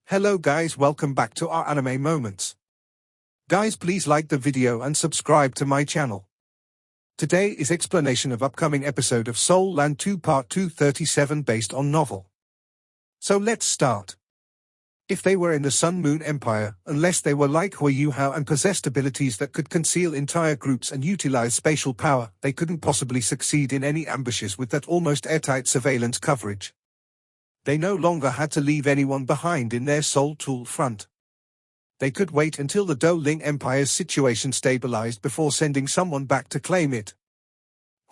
Hello guys, welcome back to our anime moments. Guys, please like the video and subscribe to my channel. Today is explanation of upcoming episode of Soul Land 2 Part 237 based on novel. So let's start. If they were in the Sun Moon Empire, unless they were like Huiyuhao and possessed abilities that could conceal entire groups and utilize spatial power, they couldn't possibly succeed in any ambushes with that almost airtight surveillance coverage. They no longer had to leave anyone behind in their Soul Tool front. They could wait until the Douling Empire's situation stabilized before sending someone back to claim it.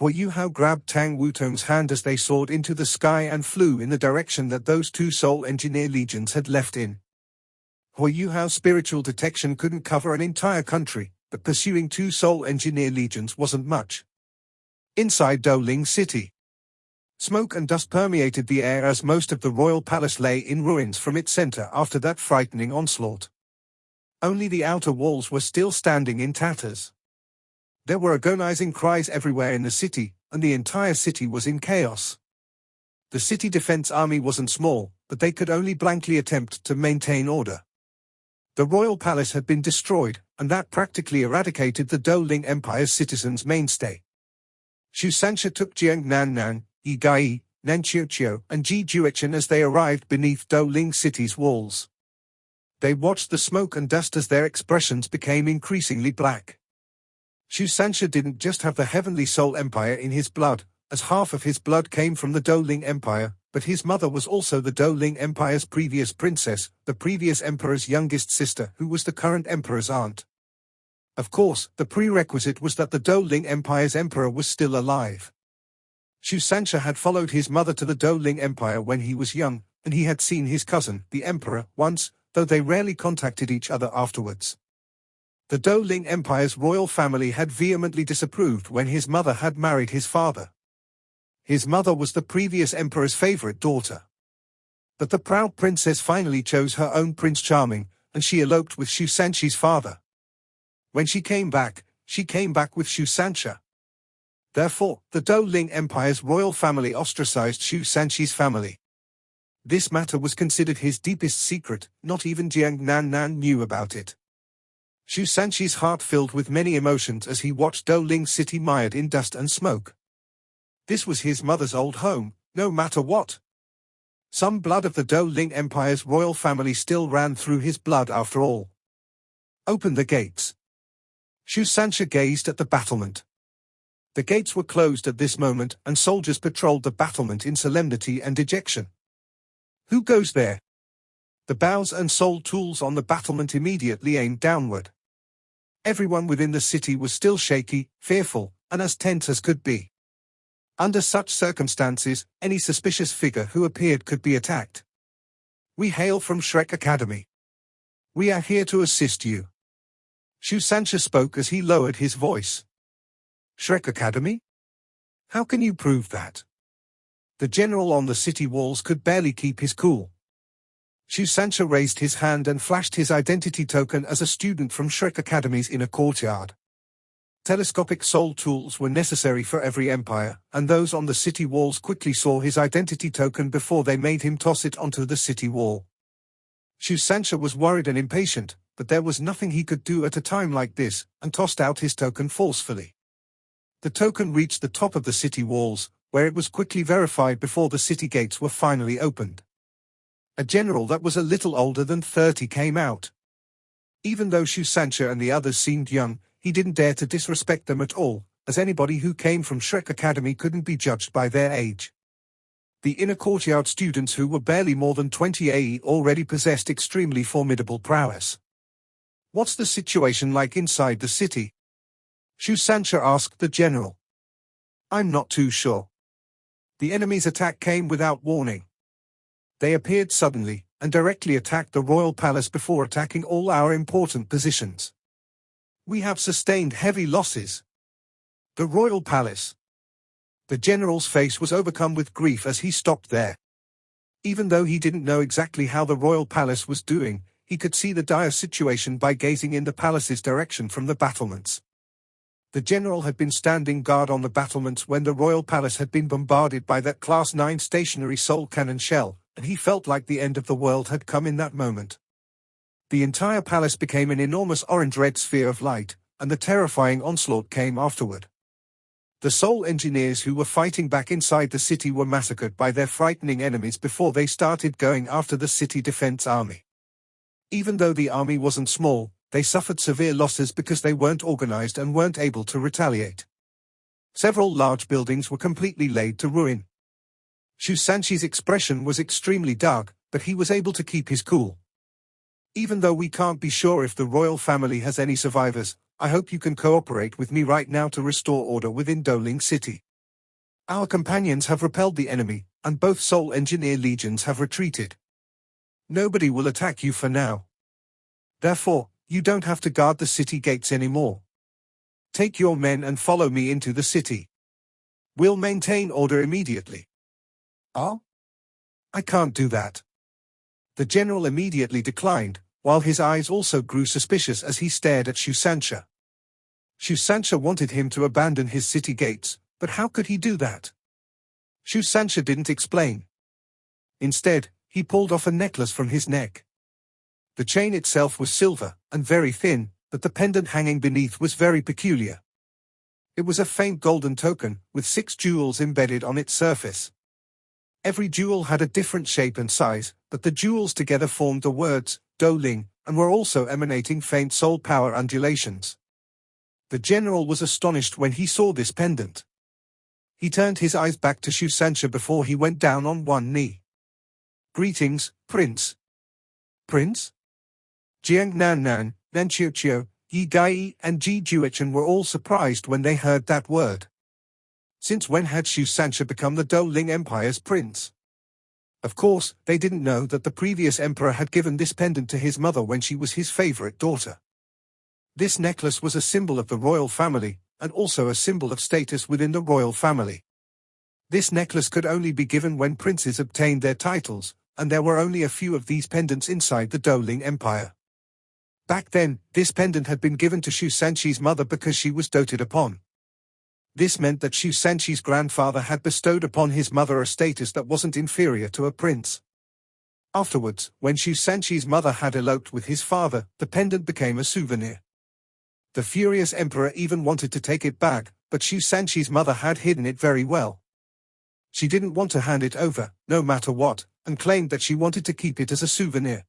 Huiyuhao grabbed Tang Wutong's hand as they soared into the sky and flew in the direction that those two Soul Engineer legions had left in. Huiyuhao's spiritual detection couldn't cover an entire country, but pursuing two Soul Engineer legions wasn't much. Inside Douling City, smoke and dust permeated the air as most of the royal palace lay in ruins from its center after that frightening onslaught. Only the outer walls were still standing in tatters. There were agonizing cries everywhere in the city, and the entire city was in chaos. The city defense army wasn't small, but they could only blankly attempt to maintain order. The royal palace had been destroyed, and that practically eradicated the Douling Empire's citizens' mainstay. Shu Sancha took Jiangnan, Yi Gai, Nanqiuqiu, and Ji Juechen as they arrived beneath Douling City's walls. They watched the smoke and dust as their expressions became increasingly black. Shu Sancha didn't just have the Heavenly Soul Empire in his blood, as half of his blood came from the Douling Empire, but his mother was also the Douling Empire's previous princess, the previous emperor's youngest sister, who was the current emperor's aunt. Of course, the prerequisite was that the Douling Empire's emperor was still alive. Shu Sancha had followed his mother to the Douling Empire when he was young, and he had seen his cousin, the emperor, once, though they rarely contacted each other afterwards. The Douling Empire's royal family had vehemently disapproved when his mother had married his father. His mother was the previous emperor's favorite daughter. But the proud princess finally chose her own Prince Charming, and she eloped with Shu Sancha's father. When she came back with Shu Sancha. Therefore, the Douling Empire's royal family ostracized Shu Sancha's family. This matter was considered his deepest secret, not even Jiangnan knew about it. Shu Sancha's heart filled with many emotions as he watched Douling City mired in dust and smoke. This was his mother's old home, no matter what. Some blood of the Douling Empire's royal family still ran through his blood after all. Open the gates. Shu Sancha gazed at the battlement. The gates were closed at this moment, and soldiers patrolled the battlement in solemnity and dejection. Who goes there? The bows and soul tools on the battlement immediately aimed downward. Everyone within the city was still shaky, fearful, and as tense as could be. Under such circumstances, any suspicious figure who appeared could be attacked. We hail from Shrek Academy. We are here to assist you. Shu Sancha spoke as he lowered his voice. Shrek Academy? How can you prove that? The general on the city walls could barely keep his cool. Shu Sancha raised his hand and flashed his identity token as a student from Shrek Academy's inner courtyard. Telescopic soul tools were necessary for every empire, and those on the city walls quickly saw his identity token before they made him toss it onto the city wall. Shu Sancha was worried and impatient, but there was nothing he could do at a time like this, and tossed out his token forcefully. The token reached the top of the city walls, where it was quickly verified before the city gates were finally opened. A general that was a little older than 30 came out. Even though Shu Sancha and the others seemed young, he didn't dare to disrespect them at all, as anybody who came from Shrek Academy couldn't be judged by their age. The inner courtyard students who were barely more than 20 AE already possessed extremely formidable prowess. What's the situation like inside the city? Shu Sancha asked the general. I'm not too sure. The enemy's attack came without warning. They appeared suddenly, and directly attacked the royal palace before attacking all our important positions. We have sustained heavy losses. The royal palace. The general's face was overcome with grief as he stopped there. Even though he didn't know exactly how the royal palace was doing, he could see the dire situation by gazing in the palace's direction from the battlements. The general had been standing guard on the battlements when the royal palace had been bombarded by that Class 9 stationary soul cannon shell, and he felt like the end of the world had come in that moment. The entire palace became an enormous orange-red sphere of light, and the terrifying onslaught came afterward. The Soul Engineers who were fighting back inside the city were massacred by their frightening enemies before they started going after the city defense army. Even though the army wasn't small, they suffered severe losses because they weren't organized and weren't able to retaliate. Several large buildings were completely laid to ruin. Shu Sancha's expression was extremely dark, but he was able to keep his cool. Even though we can't be sure if the royal family has any survivors, I hope you can cooperate with me right now to restore order within Doling City. Our companions have repelled the enemy, and both Soul Engineer legions have retreated. Nobody will attack you for now. Therefore, you don't have to guard the city gates anymore. Take your men and follow me into the city. We'll maintain order immediately. Oh? I can't do that. The general immediately declined, while his eyes also grew suspicious as he stared at Shu Sancha. Shu Sancha wanted him to abandon his city gates, but how could he do that? Shu Sancha didn't explain. Instead, he pulled off a necklace from his neck. The chain itself was silver, and very thin, but the pendant hanging beneath was very peculiar. It was a faint golden token, with 6 jewels embedded on its surface. Every jewel had a different shape and size, but the jewels together formed the words, Doling, and were also emanating faint soul power undulations. The general was astonished when he saw this pendant. He turned his eyes back to Shu Sancha before he went down on one knee. Greetings, Prince. Prince? Jiang Nan Nan, Nan Chiu Chiu, Yi Gai, and Ji Juechen were all surprised when they heard that word. Since when had Shu Sancha become the Doling Empire's prince? Of course, they didn't know that the previous emperor had given this pendant to his mother when she was his favorite daughter. This necklace was a symbol of the royal family, and also a symbol of status within the royal family. This necklace could only be given when princes obtained their titles, and there were only a few of these pendants inside the Doling Empire. Back then, this pendant had been given to Shu Sancha's mother because she was doted upon. This meant that Shu Sancha's grandfather had bestowed upon his mother a status that wasn't inferior to a prince. Afterwards, when Shu Sancha's mother had eloped with his father, the pendant became a souvenir. The furious emperor even wanted to take it back, but Shu Sancha's mother had hidden it very well. She didn't want to hand it over, no matter what, and claimed that she wanted to keep it as a souvenir.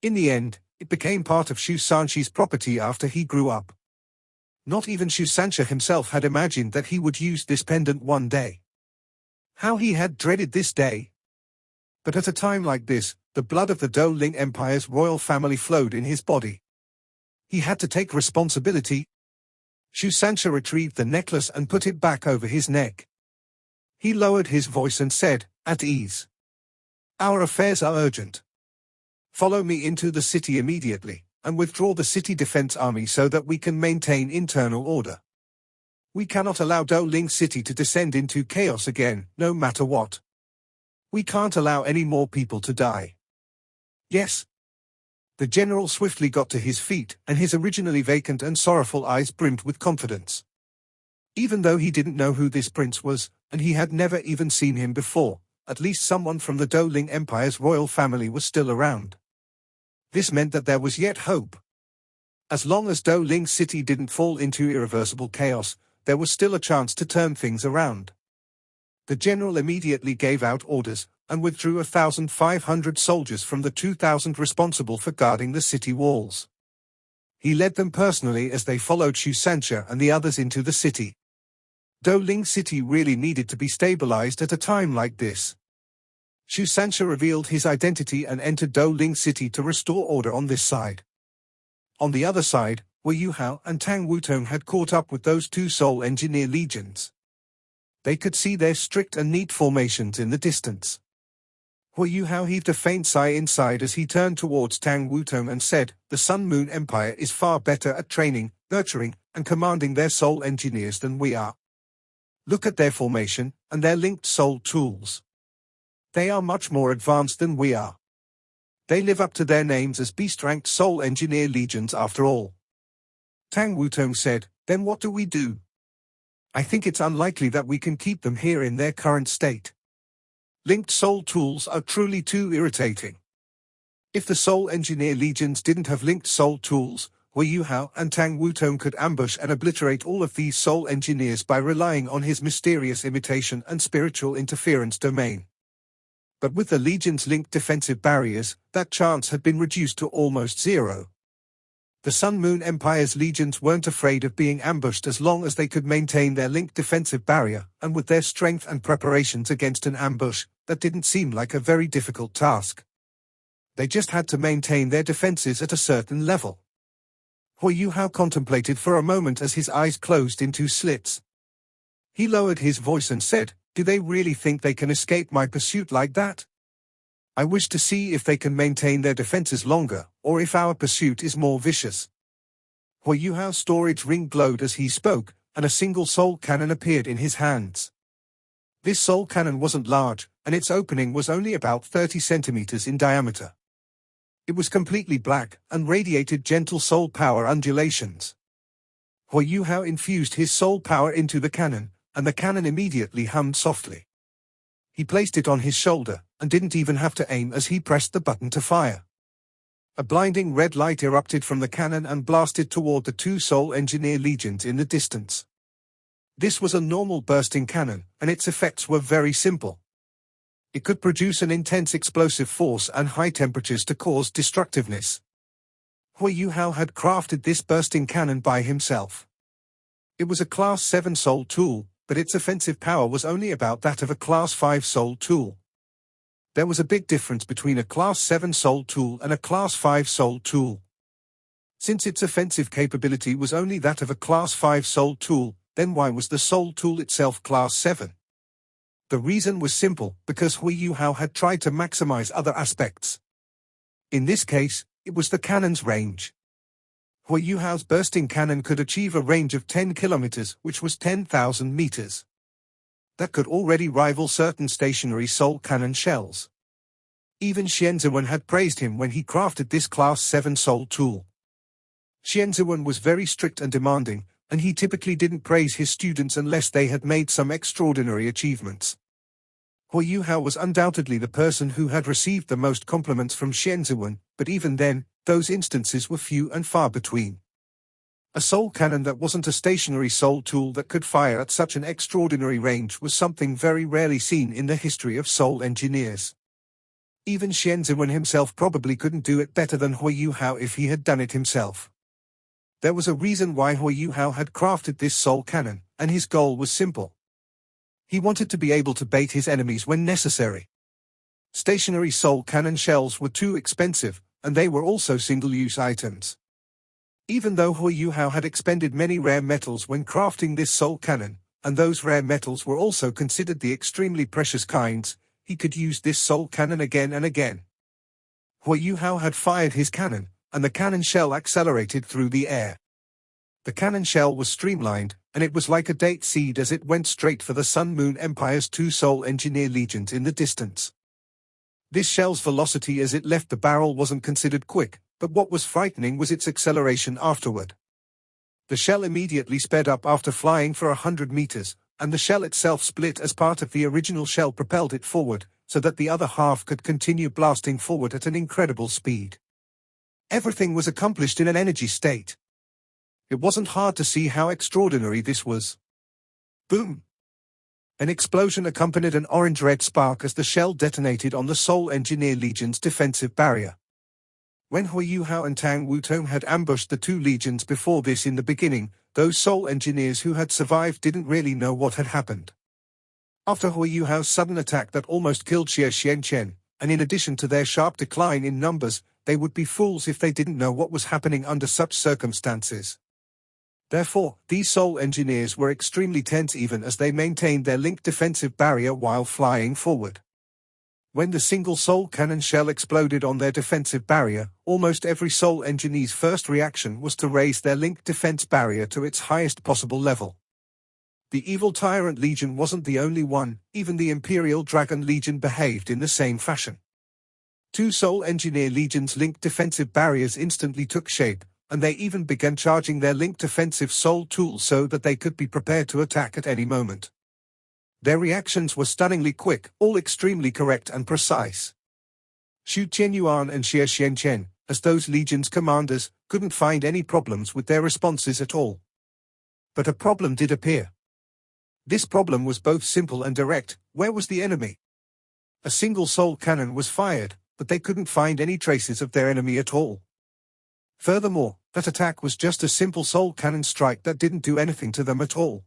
In the end, it became part of Shu Sancha's property after he grew up. Not even Shu Sancha himself had imagined that he would use this pendant one day. How he had dreaded this day! But at a time like this, the blood of the Doling Empire's royal family flowed in his body. He had to take responsibility. Shu Sancha retrieved the necklace and put it back over his neck. He lowered his voice and said, at ease. Our affairs are urgent. Follow me into the city immediately, and withdraw the city defense army so that we can maintain internal order. We cannot allow Doling City to descend into chaos again, no matter what. We can't allow any more people to die. Yes. The general swiftly got to his feet, and his originally vacant and sorrowful eyes brimmed with confidence. Even though he didn't know who this prince was, and he had never even seen him before, at least someone from the Doling Empire's royal family was still around. This meant that there was yet hope. As long as Doling City didn't fall into irreversible chaos, there was still a chance to turn things around. The general immediately gave out orders, and withdrew 1,500 soldiers from the 2,000 responsible for guarding the city walls. He led them personally as they followed Shu Sancha and the others into the city. Doling City really needed to be stabilized at a time like this. Shu Sancha revealed his identity and entered Doling City to restore order on this side. On the other side, Wu Yuhao and Tang Wutong had caught up with those 2 Soul Engineer legions. They could see their strict and neat formations in the distance. Wu Yuhao heaved a faint sigh inside as he turned towards Tang Wutong and said, the Sun Moon Empire is far better at training, nurturing, and commanding their Soul Engineers than we are. Look at their formation, and their linked soul tools. They are much more advanced than we are. They live up to their names as beast-ranked Soul Engineer legions after all. Tang Wutong said, then what do we do? I think it's unlikely that we can keep them here in their current state. Linked soul tools are truly too irritating. If the Soul Engineer Legions didn't have linked soul tools, Hui Yuhao and Tang Wutong could ambush and obliterate all of these soul engineers by relying on his mysterious imitation and spiritual interference domain. But with the Legion's linked defensive barriers, that chance had been reduced to almost zero. The Sun Moon Empire's legions weren't afraid of being ambushed as long as they could maintain their linked defensive barrier, and with their strength and preparations against an ambush, that didn't seem like a very difficult task. They just had to maintain their defenses at a certain level. Hui Yuhao contemplated for a moment as his eyes closed in two slits. He lowered his voice and said, "Do they really think they can escape my pursuit like that? I wish to see if they can maintain their defenses longer, or if our pursuit is more vicious." Hui Yuhao's storage ring glowed as he spoke, and a single soul cannon appeared in his hands. This soul cannon wasn't large, and its opening was only about 30 centimeters in diameter. It was completely black, and radiated gentle soul power undulations. Hui Yuhao infused his soul power into the cannon, and the cannon immediately hummed softly. He placed it on his shoulder, and didn't even have to aim as he pressed the button to fire. A blinding red light erupted from the cannon and blasted toward the two Soul Engineer Legions in the distance. This was a normal bursting cannon, and its effects were very simple. It could produce an intense explosive force and high temperatures to cause destructiveness. Hui Yuhao had crafted this bursting cannon by himself. It was a Class 7 soul tool, but its offensive power was only about that of a Class 5 soul tool. There was a big difference between a Class 7 soul tool and a Class 5 soul tool. Since its offensive capability was only that of a Class 5 soul tool, then why was the soul tool itself Class 7? The reason was simple, because Hui Yuhao had tried to maximize other aspects. In this case, it was the cannon's range. Hui Yuhao's bursting cannon could achieve a range of 10 kilometers, which was 10,000 meters. That could already rival certain stationary soul cannon shells. Even Xianziwen had praised him when he crafted this Class 7 soul tool. Xianziwen was very strict and demanding, and he typically didn't praise his students unless they had made some extraordinary achievements. Hui Yuhao was undoubtedly the person who had received the most compliments from Xianziwen, but even then, those instances were few and far between. A soul cannon that wasn't a stationary soul tool that could fire at such an extraordinary range was something very rarely seen in the history of soul engineers. Even Xianziwen himself probably couldn't do it better than Hui Yuhao if he had done it himself. There was a reason why Hui Yuhao had crafted this soul cannon, and his goal was simple. He wanted to be able to bait his enemies when necessary. Stationary soul cannon shells were too expensive, and they were also single-use items. Even though Hui Yuhao had expended many rare metals when crafting this soul cannon, and those rare metals were also considered the extremely precious kinds, he could use this soul cannon again and again. Hui Yuhao had fired his cannon, and the cannon shell accelerated through the air. The cannon shell was streamlined, and it was like a date seed as it went straight for the Sun Moon Empire's two Soul Engineer Legions in the distance. This shell's velocity as it left the barrel wasn't considered quick, but what was frightening was its acceleration afterward. The shell immediately sped up after flying for 100 meters, and the shell itself split as part of the original shell propelled it forward, so that the other half could continue blasting forward at an incredible speed. Everything was accomplished in an energy state. It wasn't hard to see how extraordinary this was. Boom! An explosion accompanied an orange-red spark as the shell detonated on the Soul Engineer Legion's defensive barrier. When Hui Yuhao and Tang Wutong had ambushed the two legions before this in the beginning, those Soul Engineers who had survived didn't really know what had happened. After Hui Yuhao's sudden attack that almost killed Xie Xianchen, and in addition to their sharp decline in numbers, they would be fools if they didn't know what was happening under such circumstances. Therefore, these Soul Engineers were extremely tense even as they maintained their linked defensive barrier while flying forward. When the single soul cannon shell exploded on their defensive barrier, almost every Soul Engineer's first reaction was to raise their linked defense barrier to its highest possible level. The evil Tyrant Legion wasn't the only one, even the Imperial Dragon Legion behaved in the same fashion. Two Soul Engineer Legions' linked defensive barriers instantly took shape, and they even began charging their linked offensive soul tools so that they could be prepared to attack at any moment. Their reactions were stunningly quick, all extremely correct and precise. Shu Qianyuan and Xie Xianchen, as those legions' commanders, couldn't find any problems with their responses at all. But a problem did appear. This problem was both simple and direct. Where was the enemy? A single soul cannon was fired, but they couldn't find any traces of their enemy at all. Furthermore, that attack was just a simple soul cannon strike that didn't do anything to them at all.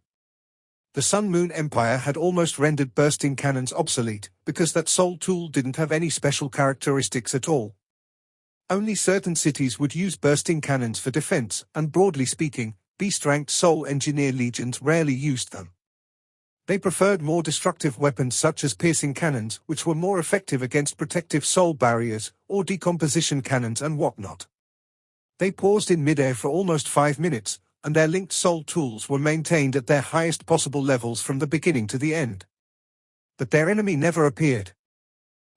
The Sun Moon Empire had almost rendered bursting cannons obsolete, because that soul tool didn't have any special characteristics at all. Only certain cities would use bursting cannons for defense, and broadly speaking, beast-ranked soul engineer legions rarely used them. They preferred more destructive weapons such as piercing cannons, which were more effective against protective soul barriers, or decomposition cannons and whatnot. They paused in midair for almost 5 minutes, and their linked soul tools were maintained at their highest possible levels from the beginning to the end. But their enemy never appeared.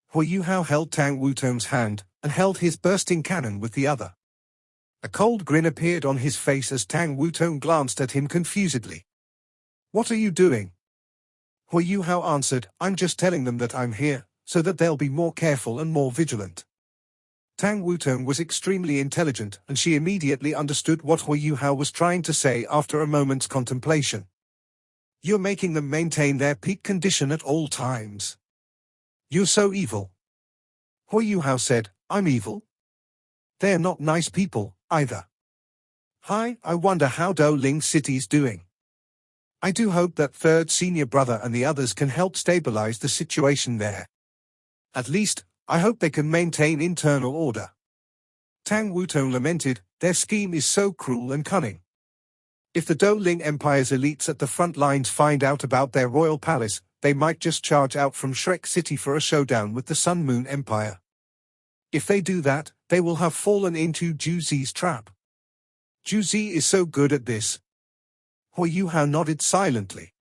Hui Yuhao held Tang Wutong's hand, and held his bursting cannon with the other. A cold grin appeared on his face as Tang Wutong glanced at him confusedly. "What are you doing?" Hui Yuhao answered, "I'm just telling them that I'm here, so that they'll be more careful and more vigilant." Tang Wutong was extremely intelligent, and she immediately understood what Hui Yuhao was trying to say after a moment's contemplation. "You're making them maintain their peak condition at all times. You're so evil." Hui Yuhao said, "I'm evil? They're not nice people, either. Hi, I wonder how Douling City's doing. I do hope that third senior brother and the others can help stabilize the situation there. At least, I hope they can maintain internal order." Tang Wutong lamented, "Their scheme is so cruel and cunning. If the Douling Empire's elites at the front lines find out about their royal palace, they might just charge out from Shrek City for a showdown with the Sun Moon Empire. If they do that, they will have fallen into Zhu Zi's trap. Zhu Zi is so good at this." Hui Yuhao nodded silently.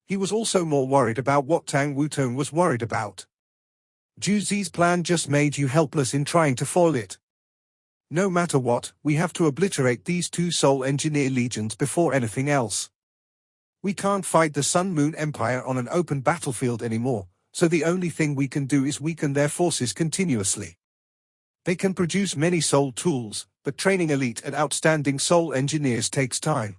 He was also more worried about what Tang Wutong was worried about. Zhu Zi's plan just made you helpless in trying to foil it. No matter what, we have to obliterate these two soul engineer legions before anything else. We can't fight the Sun Moon Empire on an open battlefield anymore, so the only thing we can do is weaken their forces continuously. They can produce many soul tools, but training elite and outstanding soul engineers takes time.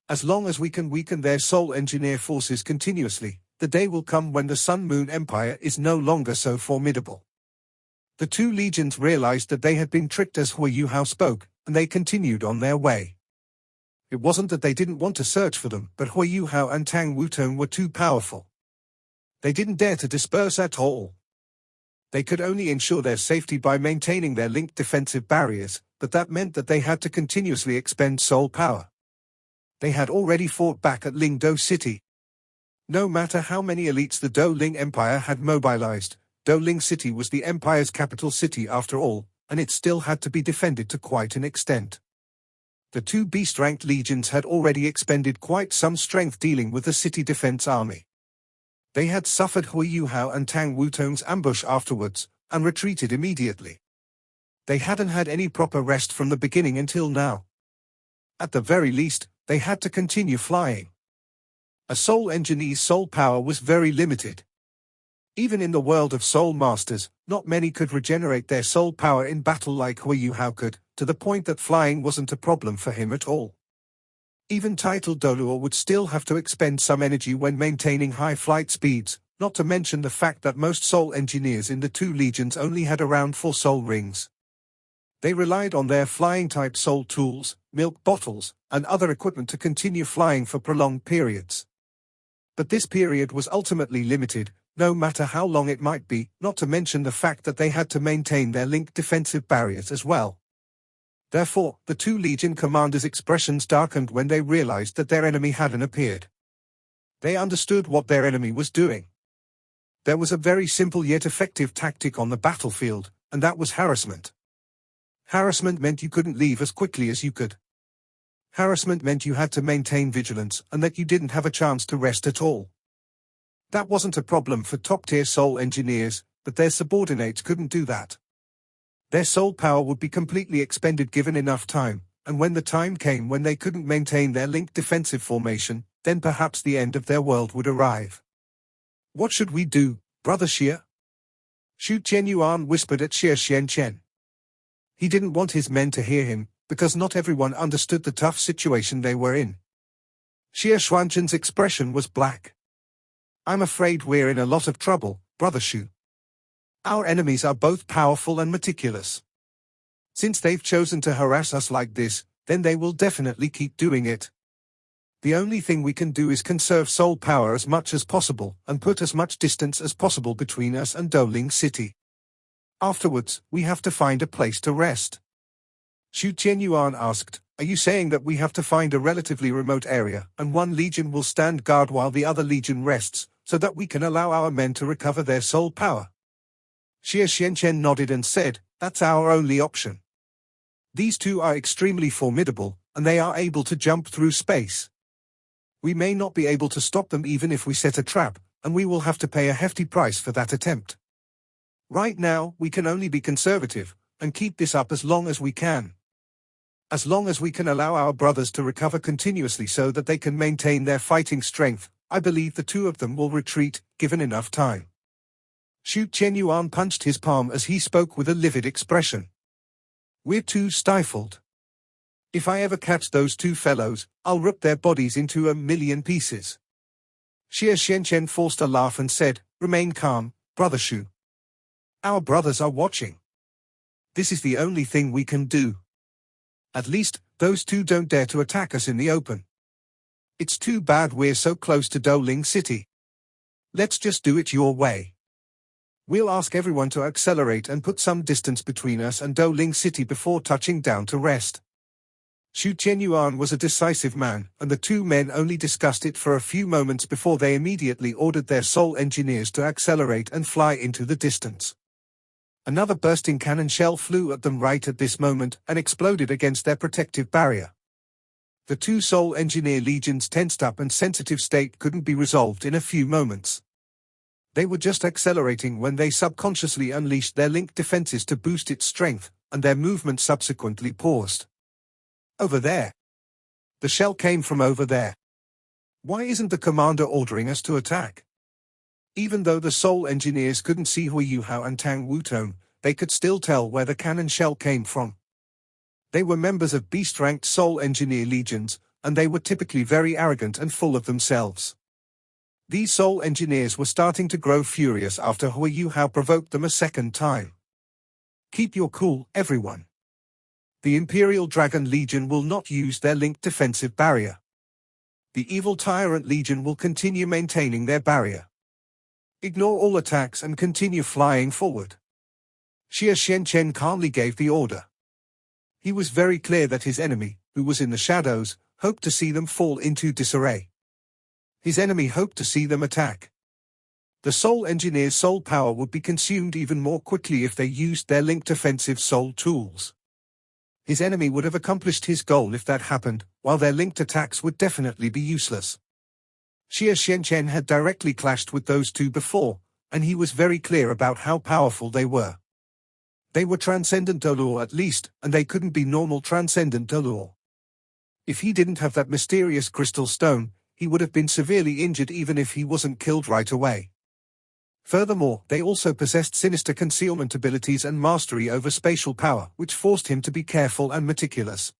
As long as we can weaken their soul engineer forces continuously, the day will come when the Sun Moon Empire is no longer so formidable." The two legions realized that they had been tricked as Hui Yuhao spoke, and they continued on their way. It wasn't that they didn't want to search for them, but Hui Yuhao and Tang Wutong were too powerful. They didn't dare to disperse at all. They could only ensure their safety by maintaining their linked defensive barriers, but that meant that they had to continuously expend soul power. They had already fought back at Lingdo City. No matter how many elites the Douling Empire had mobilized, Douling City was the Empire's capital city after all, and it still had to be defended to quite an extent. The two beast-ranked legions had already expended quite some strength dealing with the city defense army. They had suffered Hui Yuhao and Tang Wutong's ambush afterwards, and retreated immediately. They hadn't had any proper rest from the beginning until now. At the very least, they had to continue flying. A soul engineer's soul power was very limited. Even in the world of soul masters, not many could regenerate their soul power in battle like Hui Yuhao could, to the point that flying wasn't a problem for him at all. Even titled Doluo would still have to expend some energy when maintaining high flight speeds, not to mention the fact that most soul engineers in the two legions only had around 4 soul rings. They relied on their flying-type soul tools, milk bottles, and other equipment to continue flying for prolonged periods. But this period was ultimately limited, no matter how long it might be, not to mention the fact that they had to maintain their linked defensive barriers as well. Therefore, the two legion commanders' expressions darkened when they realized that their enemy hadn't appeared. They understood what their enemy was doing. There was a very simple yet effective tactic on the battlefield, and that was harassment. Harassment meant you couldn't leave as quickly as you could. Harassment meant you had to maintain vigilance and that you didn't have a chance to rest at all. That wasn't a problem for top-tier soul engineers, but their subordinates couldn't do that. Their soul power would be completely expended given enough time, and when the time came when they couldn't maintain their linked defensive formation, then perhaps the end of their world would arrive. What should we do, Brother Xie? Shu Qianyuan whispered at Xie Xianchen. He didn't want his men to hear him, because not everyone understood the tough situation they were in. Xie Xuanchen's expression was black. I'm afraid we're in a lot of trouble, Brother Shu. Our enemies are both powerful and meticulous. Since they've chosen to harass us like this, then they will definitely keep doing it. The only thing we can do is conserve soul power as much as possible and put as much distance as possible between us and Douling City. Afterwards, we have to find a place to rest. Shu Qianyuan asked, are you saying that we have to find a relatively remote area and one legion will stand guard while the other legion rests, so that we can allow our men to recover their soul power? Xie Xianchen nodded and said, that's our only option. These two are extremely formidable, and they are able to jump through space. We may not be able to stop them even if we set a trap, and we will have to pay a hefty price for that attempt. Right now, we can only be conservative, and keep this up as long as we can. As long as we can allow our brothers to recover continuously so that they can maintain their fighting strength, I believe the two of them will retreat, given enough time. Shu Qianyuan punched his palm as he spoke with a livid expression. We're too stifled. If I ever catch those two fellows, I'll rip their bodies into 1,000,000 pieces. Xie Xianchen forced a laugh and said, remain calm, Brother Shu. Our brothers are watching. This is the only thing we can do. At least, those two don't dare to attack us in the open. It's too bad we're so close to Douling City. Let's just do it your way. We'll ask everyone to accelerate and put some distance between us and Douling City before touching down to rest. Shu Qianyuan was a decisive man, and the two men only discussed it for a few moments before they immediately ordered their soul engineers to accelerate and fly into the distance. Another bursting cannon shell flew at them right at this moment and exploded against their protective barrier. The two soul engineer legions' tensed up and sensitive state couldn't be resolved in a few moments. They were just accelerating when they subconsciously unleashed their linked defenses to boost its strength, and their movement subsequently paused. Over there. The shell came from over there. Why isn't the commander ordering us to attack? Even though the soul engineers couldn't see Hui Yuhao and Tang Wutong, they could still tell where the cannon shell came from. They were members of beast-ranked soul engineer legions, and they were typically very arrogant and full of themselves. These soul engineers were starting to grow furious after Hui Yuhao provoked them a second time. Keep your cool, everyone. The Imperial Dragon Legion will not use their linked defensive barrier. The Evil Tyrant Legion will continue maintaining their barrier. Ignore all attacks and continue flying forward. Xie Xianchen calmly gave the order. He was very clear that his enemy, who was in the shadows, hoped to see them fall into disarray. His enemy hoped to see them attack. The soul engineer's soul power would be consumed even more quickly if they used their linked offensive soul tools. His enemy would have accomplished his goal if that happened, while their linked attacks would definitely be useless. Xie Xianchen had directly clashed with those two before, and he was very clear about how powerful they were. They were transcendent allure at least, and they couldn't be normal transcendent allure. If he didn't have that mysterious crystal stone, he would have been severely injured even if he wasn't killed right away. Furthermore, they also possessed sinister concealment abilities and mastery over spatial power, which forced him to be careful and meticulous.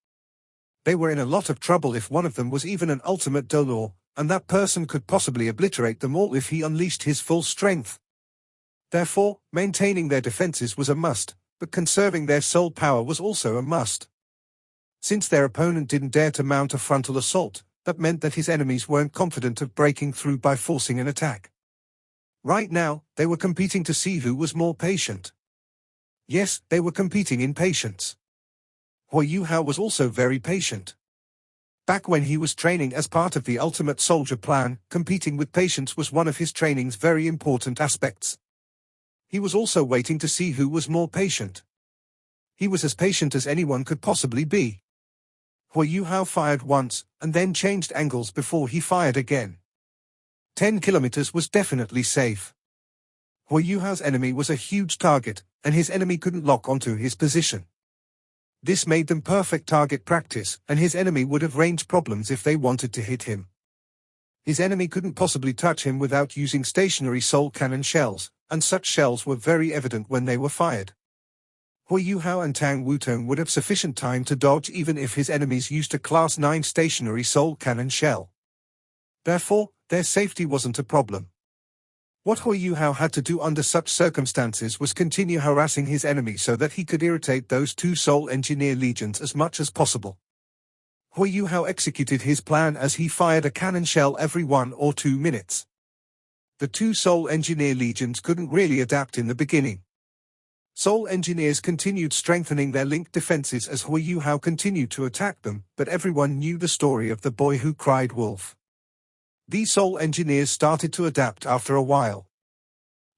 They were in a lot of trouble if one of them was even an ultimate Dolor, and that person could possibly obliterate them all if he unleashed his full strength. Therefore, maintaining their defenses was a must, but conserving their soul power was also a must. Since their opponent didn't dare to mount a frontal assault, that meant that his enemies weren't confident of breaking through by forcing an attack. Right now, they were competing to see who was more patient. Yes, they were competing in patience. Hui Yuhao was also very patient. Back when he was training as part of the Ultimate Soldier Plan, competing with patience was one of his training's very important aspects. He was also waiting to see who was more patient. He was as patient as anyone could possibly be. Hui Yuhao fired once, and then changed angles before he fired again. 10 kilometers was definitely safe. Hui Yuhao's enemy was a huge target, and his enemy couldn't lock onto his position. This made them perfect target practice, and his enemy would have range problems if they wanted to hit him. His enemy couldn't possibly touch him without using stationary soul cannon shells, and such shells were very evident when they were fired. Hui Yuhao and Tang Wutong would have sufficient time to dodge even if his enemies used a Class 9 stationary soul cannon shell. Therefore, their safety wasn't a problem. What Hui Yuhao had to do under such circumstances was continue harassing his enemy so that he could irritate those two Soul Engineer legions as much as possible. Hui Yuhao executed his plan as he fired a cannon shell every 1 or 2 minutes. The two Soul Engineer legions couldn't really adapt in the beginning. Soul Engineers continued strengthening their linked defenses as Hui Yuhao continued to attack them, but everyone knew the story of the boy who cried wolf. These Soul Engineers started to adapt after a while.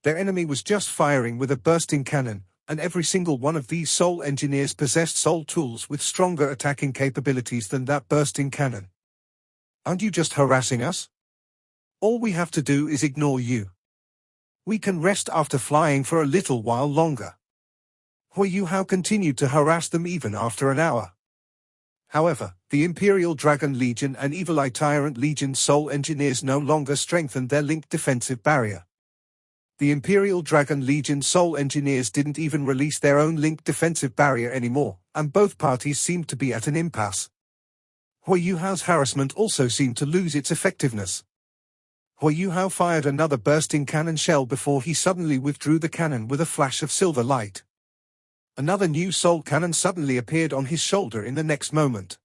Their enemy was just firing with a bursting cannon, and every single one of these Soul Engineers possessed soul tools with stronger attacking capabilities than that bursting cannon. Aren't you just harassing us? All we have to do is ignore you. We can rest after flying for a little while longer. Hui Yuhao continued to harass them even after an hour. However, the Imperial Dragon Legion and Evil Eye Tyrant Legion Soul Engineers no longer strengthened their linked defensive barrier. The Imperial Dragon Legion Soul Engineers didn't even release their own linked defensive barrier anymore, and both parties seemed to be at an impasse. Hui Yuhao's harassment also seemed to lose its effectiveness. Hui Yuhao fired another bursting cannon shell before he suddenly withdrew the cannon with a flash of silver light. Another new soul cannon suddenly appeared on his shoulder in the next moment.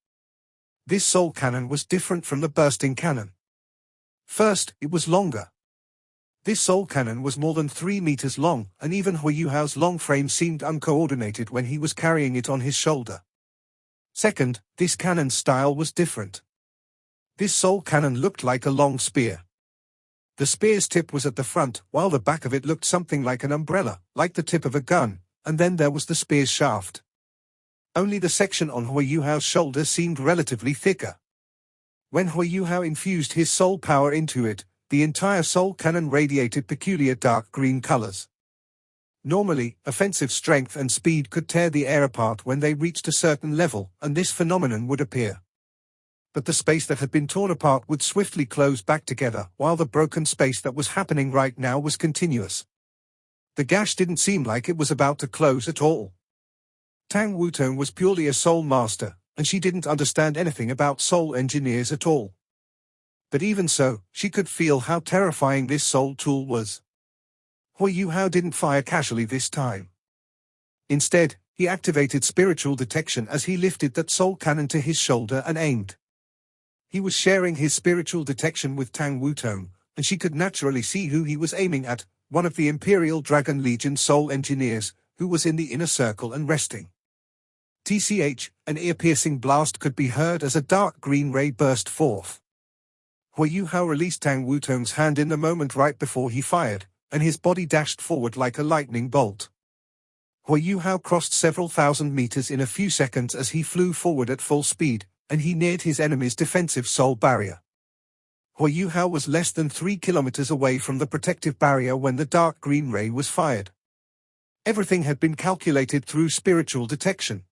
This soul cannon was different from the bursting cannon. First, it was longer. This soul cannon was more than 3 meters long, and even Hui Yuhao's long frame seemed uncoordinated when he was carrying it on his shoulder. Second, this cannon's style was different. This soul cannon looked like a long spear. The spear's tip was at the front, while the back of it looked something like an umbrella, like the tip of a gun, and then there was the spear's shaft. Only the section on Hui Yuhao's shoulder seemed relatively thicker. When Hui Yuhao infused his soul power into it, the entire soul cannon radiated peculiar dark green colors. Normally, offensive strength and speed could tear the air apart when they reached a certain level, and this phenomenon would appear. But the space that had been torn apart would swiftly close back together, while the broken space that was happening right now was continuous. The gash didn't seem like it was about to close at all. Tang Wutong was purely a soul master, and she didn't understand anything about soul engineers at all. But even so, she could feel how terrifying this soul tool was. Hui Yuhao didn't fire casually this time. Instead, he activated spiritual detection as he lifted that soul cannon to his shoulder and aimed. He was sharing his spiritual detection with Tang Wutong, and she could naturally see who he was aiming at, one of the Imperial Dragon Legion Soul Engineers, who was in the inner circle and resting. TCH, an ear-piercing blast could be heard as a dark green ray burst forth. Hui Yuhao released Tang Wutong's hand in the moment right before he fired, and his body dashed forward like a lightning bolt. Hui Yuhao crossed several thousand meters in a few seconds as he flew forward at full speed, and he neared his enemy's defensive soul barrier. Hui Yuhao was less than 3 kilometers away from the protective barrier when the dark green ray was fired. Everything had been calculated through spiritual detection.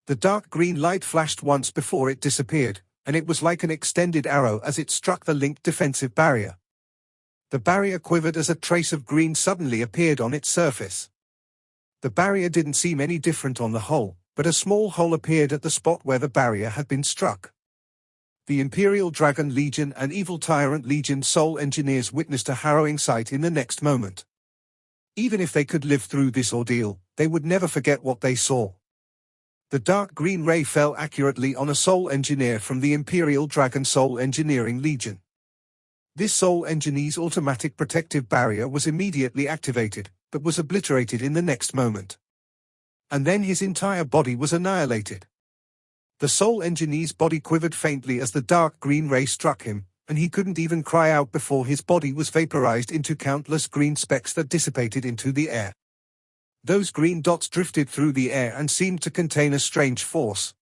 The dark green light flashed once before it disappeared, and it was like an extended arrow as it struck the linked defensive barrier. The barrier quivered as a trace of green suddenly appeared on its surface. The barrier didn't seem any different on the whole, but a small hole appeared at the spot where the barrier had been struck. The Imperial Dragon Legion and Evil Tyrant Legion Soul Engineers witnessed a harrowing sight in the next moment. Even if they could live through this ordeal, they would never forget what they saw. The dark green ray fell accurately on a Soul Engineer from the Imperial Dragon Soul Engineering Legion. This Soul Engineer's automatic protective barrier was immediately activated, but was obliterated in the next moment. And then his entire body was annihilated. The Soul Engineer's body quivered faintly as the dark green ray struck him, and he couldn't even cry out before his body was vaporized into countless green specks that dissipated into the air. Those green dots drifted through the air and seemed to contain a strange force.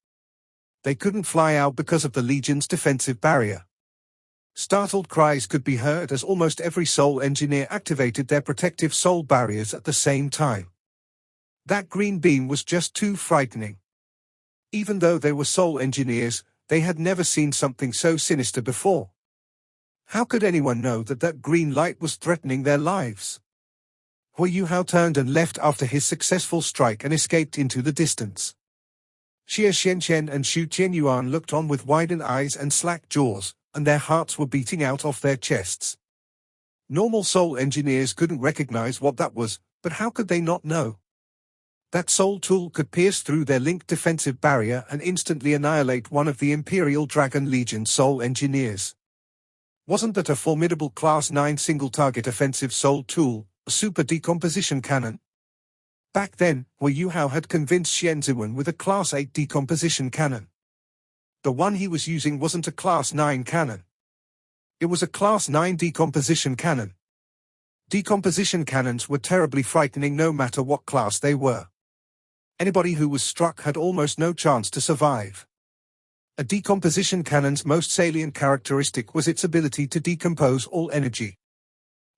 They couldn't fly out because of the Legion's defensive barrier. Startled cries could be heard as almost every Soul Engineer activated their protective soul barriers at the same time. That green beam was just too frightening. Even though they were Soul engineers, they had never seen something so sinister before. How could anyone know that that green light was threatening their lives? Hu Yuhao turned and left after his successful strike and escaped into the distance. Xie Xianchen and Shu Qianyuan looked on with widened eyes and slack jaws, and their hearts were beating out of their chests. Normal Soul engineers couldn't recognize what that was, but how could they not know? That Soul tool could pierce through their linked defensive barrier and instantly annihilate one of the Imperial Dragon Legion Soul engineers. Wasn't that a formidable Class 9 single-target offensive Soul tool, a super decomposition cannon? Back then, Hu Yuhao had convinced Xian Ziwen with a Class 8 decomposition cannon. The one he was using wasn't a Class 9 cannon. It was a Class 9 decomposition cannon. Decomposition cannons were terribly frightening no matter what class they were. Anybody who was struck had almost no chance to survive. A decomposition cannon's most salient characteristic was its ability to decompose all energy.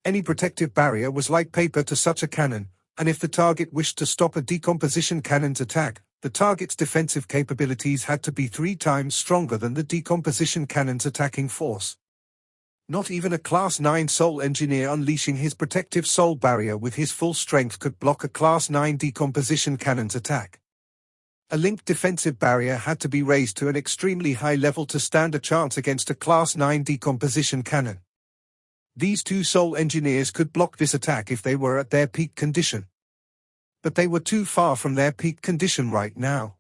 Any protective barrier was like paper to such a cannon, and if the target wished to stop a decomposition cannon's attack, the target's defensive capabilities had to be 3 times stronger than the decomposition cannon's attacking force. Not even a Class 9 Soul engineer unleashing his protective Soul barrier with his full strength could block a Class 9 decomposition cannon's attack. A linked defensive barrier had to be raised to an extremely high level to stand a chance against a Class 9 decomposition cannon. These 2 Soul engineers could block this attack if they were at their peak condition. But they were too far from their peak condition right now.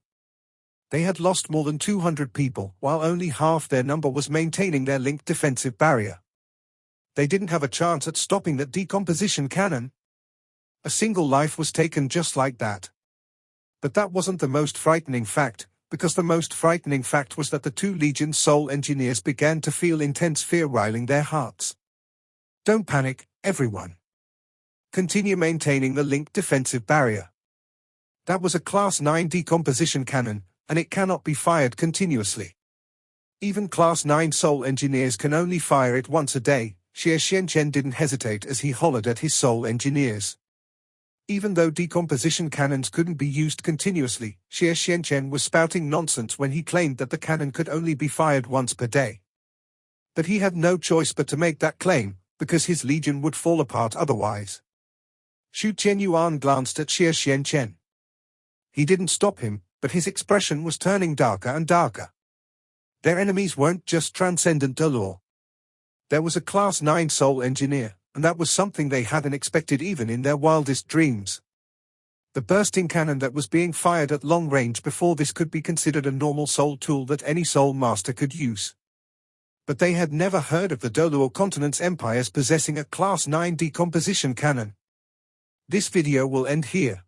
They had lost more than 200 people, while only half their number was maintaining their linked defensive barrier. They didn't have a chance at stopping that decomposition cannon. A single life was taken just like that. But that wasn't the most frightening fact, because the most frightening fact was that the 2 Legion Soul engineers began to feel intense fear riling their hearts. Don't panic, everyone. Continue maintaining the linked defensive barrier. That was a Class 9 decomposition cannon, and it cannot be fired continuously. Even Class 9 Soul engineers can only fire it once a day. Xie Xianchen didn't hesitate as he hollered at his Soul engineers. Even though decomposition cannons couldn't be used continuously, Xie Xianchen was spouting nonsense when he claimed that the cannon could only be fired once per day. But he had no choice but to make that claim, because his legion would fall apart otherwise. Shu Qianyuan glanced at Xie Xianchen. He didn't stop him, but his expression was turning darker and darker. Their enemies weren't just transcendent allure. There was a Class 9 Soul engineer, and that was something they hadn't expected even in their wildest dreams. The bursting cannon that was being fired at long range before this could be considered a normal Soul tool that any Soul master could use. But they had never heard of the Doluo Continent's empires possessing a Class 9 decomposition cannon. This video will end here.